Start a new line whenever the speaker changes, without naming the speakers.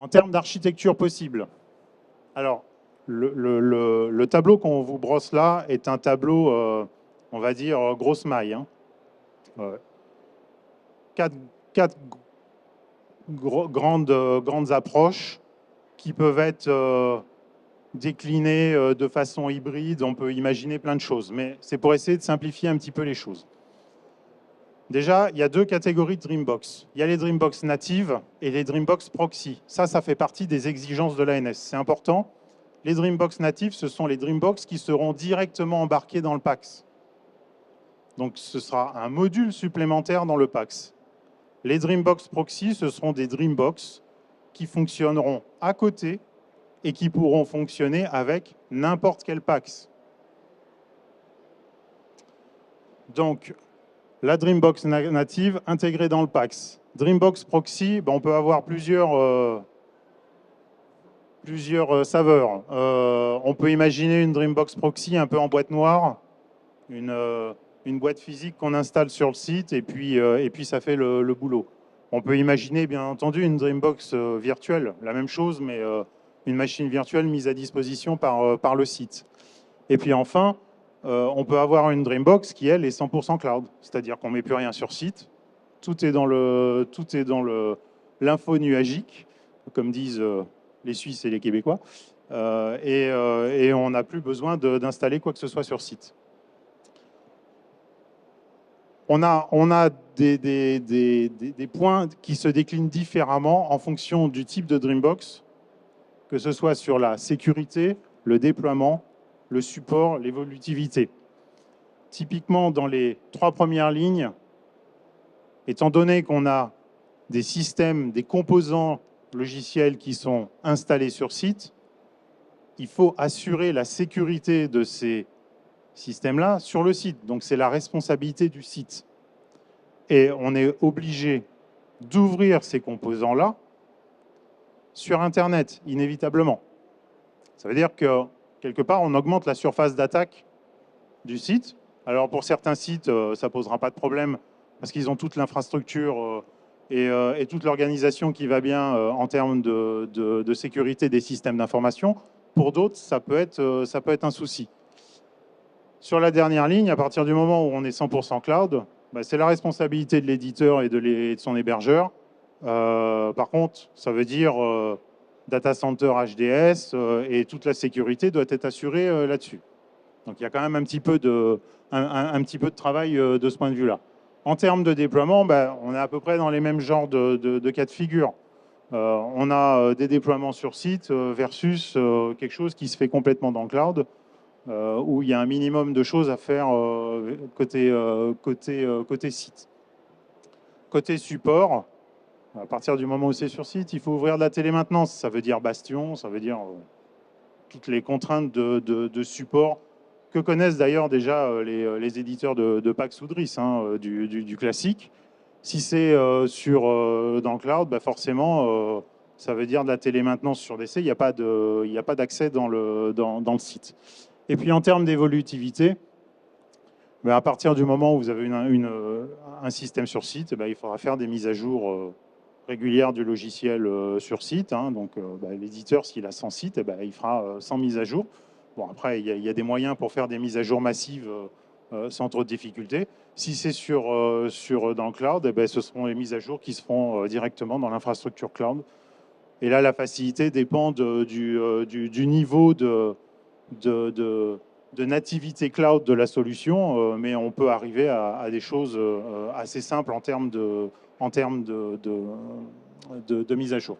En termes d'architecture possible, alors le tableau qu'on vous brosse là est un tableau, on va dire, grosse maille. Hein. Quatre grandes approches qui peuvent être déclinées de façon hybride. On peut imaginer plein de choses, mais c'est pour essayer de simplifier un petit peu les choses. Déjà, il y a deux catégories de Dreambox. Il y a les Dreambox natives et les Dreambox proxy. Ça fait partie des exigences de l'ANS. C'est important. Les Dreambox natives, ce sont les Dreambox qui seront directement embarqués dans le PAX. Donc, ce sera un module supplémentaire dans le PAX. Les Dreambox proxy, ce seront des Dreambox qui fonctionneront à côté et qui pourront fonctionner avec n'importe quel PAX. Donc, la Dreambox native intégrée dans le PAX. Dreambox proxy, on peut avoir plusieurs saveurs. On peut imaginer une Dreambox proxy un peu en boîte noire, une boîte physique qu'on installe sur le site et puis ça fait le boulot. On peut imaginer bien entendu une Dreambox virtuelle, la même chose, mais une machine virtuelle mise à disposition par le site. Et puis enfin, on peut avoir une Dreambox qui, elle, est 100% cloud, c'est-à-dire qu'on ne met plus rien sur site, tout est dans l'info nuagique, comme disent les Suisses et les Québécois, et on n'a plus besoin d'installer quoi que ce soit sur site. On a des points qui se déclinent différemment en fonction du type de Dreambox, que ce soit sur la sécurité, le déploiement, le support, l'évolutivité. Typiquement, dans les 3 premières lignes, étant donné qu'on a des systèmes, des composants logiciels qui sont installés sur site, il faut assurer la sécurité de ces systèmes-là sur le site. Donc, c'est la responsabilité du site. Et on est obligé d'ouvrir ces composants-là sur Internet, inévitablement. Ça veut dire que, quelque part, on augmente la surface d'attaque du site. Alors, pour certains sites, ça ne posera pas de problème parce qu'ils ont toute l'infrastructure et toute l'organisation qui va bien en termes de sécurité des systèmes d'information. Pour d'autres, ça peut être un souci. Sur la dernière ligne, à partir du moment où on est 100% cloud, c'est la responsabilité de l'éditeur et de son hébergeur. Par contre, ça veut dire data center HDS et toute la sécurité doit être assurée là-dessus. Donc il y a quand même un petit peu de travail de ce point de vue-là. En termes de déploiement, on est à peu près dans les mêmes genres de cas de figure. On a des déploiements sur site versus quelque chose qui se fait complètement dans le cloud, où il y a un minimum de choses à faire côté site. Côté support, à partir du moment où c'est sur site, il faut ouvrir de la télémaintenance. Ça veut dire Bastion, ça veut dire toutes les contraintes de support que connaissent d'ailleurs déjà les éditeurs de PAX ou DRIS, hein, du classique. Si c'est dans le cloud, forcément, ça veut dire de la télémaintenance sur DC. Il n'y a pas d'accès dans le site. Et puis en termes d'évolutivité, à partir du moment où vous avez un système sur site, il faudra faire des mises à jour régulières du logiciel sur site. Hein. Donc l'éditeur, s'il a 100 sites, il fera 100 mises à jour. Bon, après, il y a des moyens pour faire des mises à jour massives sans trop de difficultés. Si c'est dans le cloud, ce seront les mises à jour qui se feront directement dans l'infrastructure cloud. Et là, la facilité dépend du niveau de nativité cloud de la solution, mais on peut arriver à des choses assez simples en termes de mise à jour.